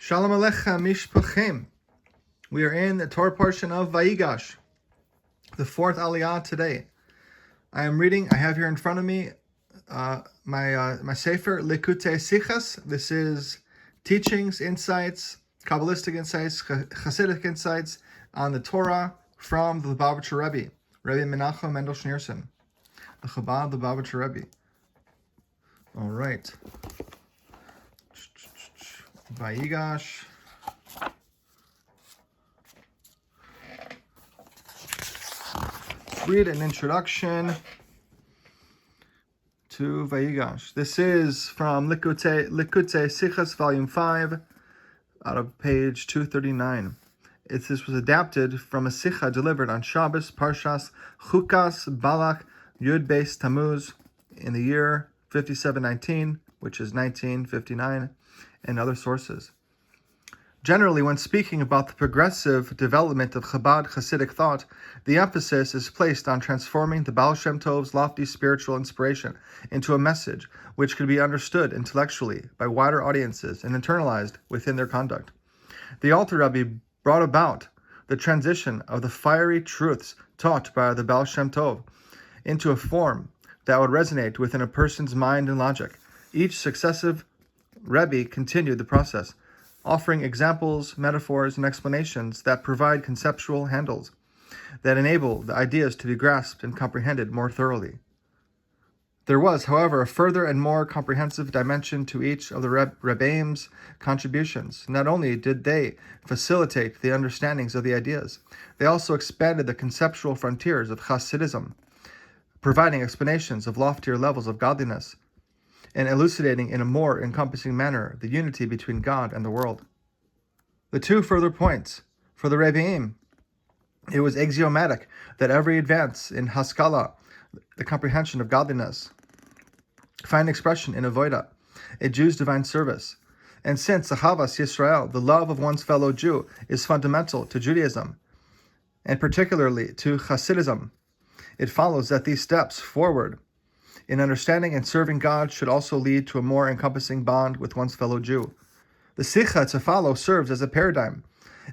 Shalom Aleichem Mishpachim. We are in the Torah portion of Vayigash, the fourth Aliyah today. I have here in front of me my Sefer Likkutei Sichos. This is teachings, insights, Kabbalistic insights, Hasidic insights on the Torah from the Lubavitcher Rebbe, Rebbe Menachem Mendel Schneerson, the Chabad Lubavitcher Rebbe. All right. Vayigash. Read an introduction to Vayigash. This is from Likkutei Sichos, Volume 5, out of page 239. This was adapted from a Sikha delivered on Shabbos, Parshas, Chukas, Balak, Yud Beis Tammuz, in the year 5719, which is 1959, and other sources. Generally, when speaking about the progressive development of Chabad Hasidic thought, the emphasis is placed on transforming the Baal Shem Tov's lofty spiritual inspiration into a message which could be understood intellectually by wider audiences and internalized within their conduct. The Alter Rebbe brought about the transition of the fiery truths taught by the Baal Shem Tov into a form that would resonate within a person's mind and logic. Each successive Rebbe continued the process, offering examples, metaphors, and explanations that provide conceptual handles that enable the ideas to be grasped and comprehended more thoroughly. There was, however, a further and more comprehensive dimension to each of the Rebbeim's contributions. Not only did they facilitate the understandings of the ideas, they also expanded the conceptual frontiers of Hasidism, providing explanations of loftier levels of godliness, and elucidating in a more encompassing manner the unity between God and the world. The two further points. For the Rebbeim, it was axiomatic that every advance in Haskalah, the comprehension of godliness, find expression in Avodah, a Jew's divine service. And since Ahavas Yisrael, the love of one's fellow Jew, is fundamental to Judaism, and particularly to Hasidism, it follows that these steps forward in understanding and serving God should also lead to a more encompassing bond with one's fellow Jew. The Sikha to follow serves as a paradigm,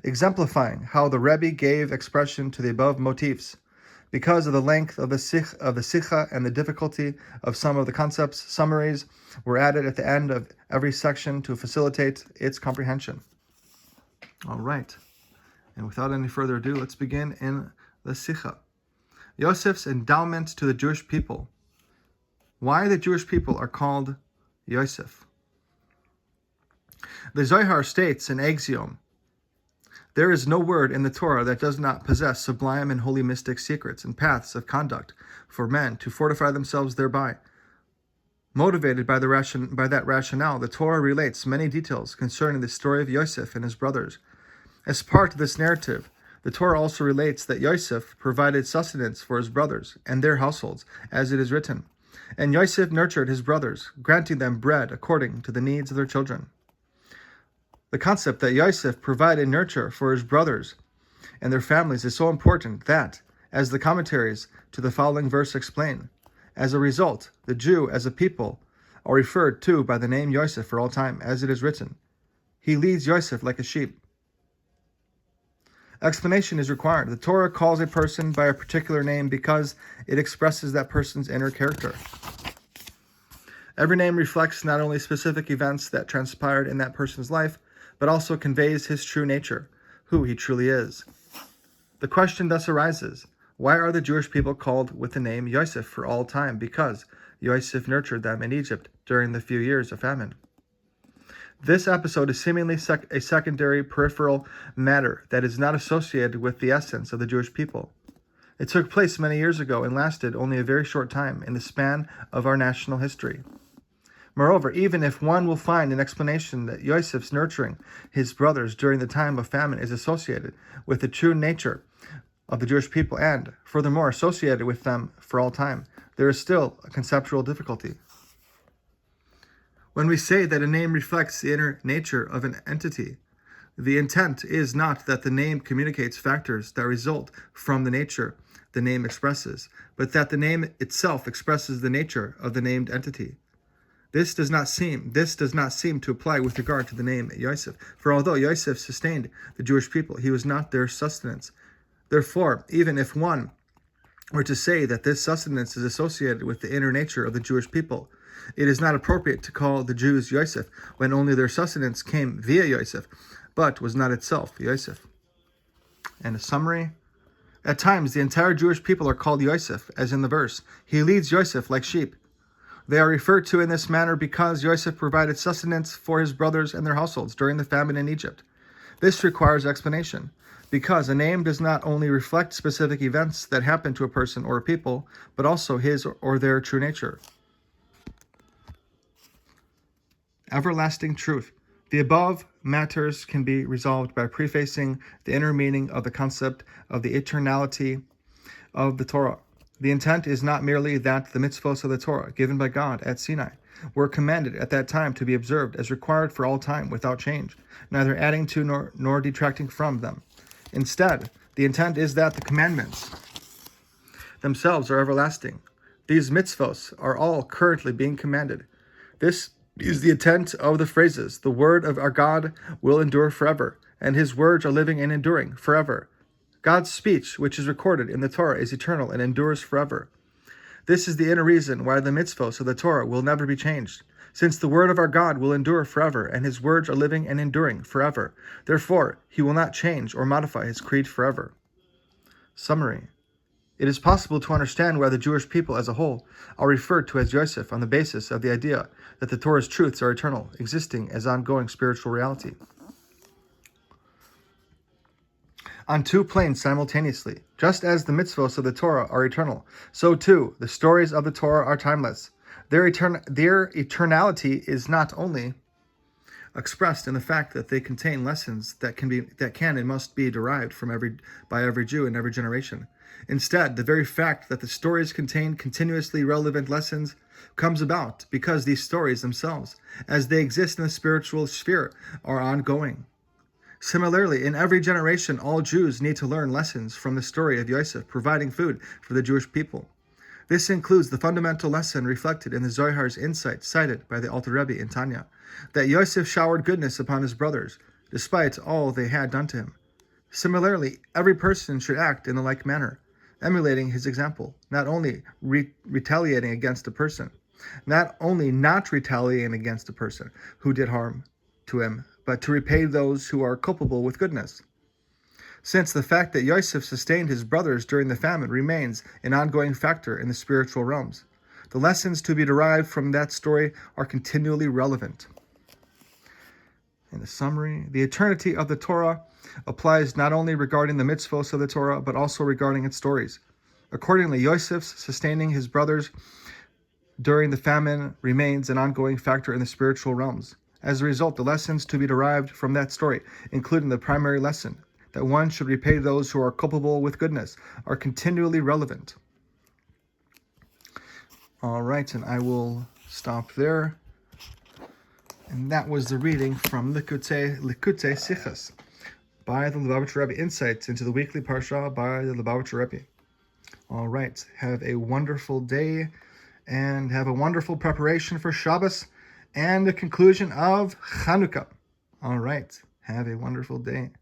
exemplifying how the Rebbe gave expression to the above motifs. Because of the length of the Sikha and the difficulty of some of the concepts, summaries were added at the end of every section to facilitate its comprehension. All right, and without any further ado, let's begin in the Sikha. Yosef's endowment to the Jewish people. Why the Jewish people are called Yosef. The Zohar states an axiom: there is no word in the Torah that does not possess sublime and holy mystic secrets and paths of conduct for men to fortify themselves thereby. Motivated by that rationale, the Torah relates many details concerning the story of Yosef and his brothers. As part of this narrative, the Torah also relates that Yosef provided sustenance for his brothers and their households, as it is written, and Yosef nurtured his brothers, granting them bread according to the needs of their children. The concept that Yosef provided nurture for his brothers and their families is so important that, as the commentaries to the following verse explain, as a result, the Jew as a people are referred to by the name Yosef for all time, as it is written, he leads Yosef like a sheep. Explanation is required. The Torah calls a person by a particular name because it expresses that person's inner character. Every name reflects not only specific events that transpired in that person's life, but also conveys his true nature, who he truly is. The question thus arises, why are the Jewish people called with the name Yosef for all time? Because Yosef nurtured them in Egypt during the few years of famine. This episode is seemingly a secondary peripheral matter that is not associated with the essence of the Jewish people. It took place many years ago and lasted only a very short time in the span of our national history. Moreover, even if one will find an explanation that Yosef's nurturing his brothers during the time of famine is associated with the true nature of the Jewish people and, furthermore, associated with them for all time, there is still a conceptual difficulty. When we say that a name reflects the inner nature of an entity, the intent is not that the name communicates factors that result from the nature the name expresses, but that the name itself expresses the nature of the named entity. This does not seem to apply with regard to the name Yosef. For although Yosef sustained the Jewish people, he was not their sustenance. Therefore, even if one were to say that this sustenance is associated with the inner nature of the Jewish people, it is not appropriate to call the Jews Yosef when only their sustenance came via Yosef, but was not itself Yosef. And a summary. At times, the entire Jewish people are called Yosef, as in the verse, "He leads Yosef like sheep." They are referred to in this manner because Yosef provided sustenance for his brothers and their households during the famine in Egypt. This requires explanation, because a name does not only reflect specific events that happen to a person or a people, but also his or their true nature. Everlasting truth. The above matters can be resolved by prefacing the inner meaning of the concept of the eternality of the Torah. The intent is not merely that the mitzvos of the Torah, given by God at Sinai, were commanded at that time to be observed as required for all time without change, neither adding to nor detracting from them. Instead, the intent is that the commandments themselves are everlasting. These mitzvos are all currently being commanded. This is the intent of the phrases, "The word of our God will endure forever," and "His words are living and enduring forever." God's speech, which is recorded in the Torah, is eternal and endures forever. This is the inner reason why the mitzvos of the Torah will never be changed, since the word of our God will endure forever, and His words are living and enduring forever. Therefore, He will not change or modify His creed forever. Summary. It is possible to understand why the Jewish people as a whole are referred to as Yosef on the basis of the idea that the Torah's truths are eternal, existing as ongoing spiritual reality. On two planes simultaneously. Just as the mitzvos of the Torah are eternal, so too the stories of the Torah are timeless. Their eternality is not only expressed in the fact that they contain lessons that can and must be derived by every Jew in every generation. Instead, the very fact that the stories contain continuously relevant lessons comes about because these stories themselves, as they exist in the spiritual sphere, are ongoing. Similarly, in every generation, all Jews need to learn lessons from the story of Yosef providing food for the Jewish people. This includes the fundamental lesson reflected in the Zohar's insight cited by the Alter Rebbe in Tanya, that Yosef showered goodness upon his brothers, despite all they had done to him. Similarly, every person should act in a like manner, emulating his example, not only retaliating against a person, not only not retaliating against a person who did harm to him, but to repay those who are culpable with goodness. Since the fact that Yosef sustained his brothers during the famine remains an ongoing factor in the spiritual realms, the lessons to be derived from that story are continually relevant. In the summary, the eternity of the Torah applies not only regarding the mitzvos of the Torah, but also regarding its stories. Accordingly, Yosef's sustaining his brothers during the famine remains an ongoing factor in the spiritual realms. As a result, the lessons to be derived from that story, including the primary lesson, that one should repay those who are culpable with goodness, are continually relevant. All right, and I will stop there. And that was the reading from Likkutei Sichos by the Lubavitcher Rebbe, Insights into the weekly Parsha by the Lubavitcher Rebbe. All right, have a wonderful day and have a wonderful preparation for Shabbos and the conclusion of Chanukah. All right, have a wonderful day.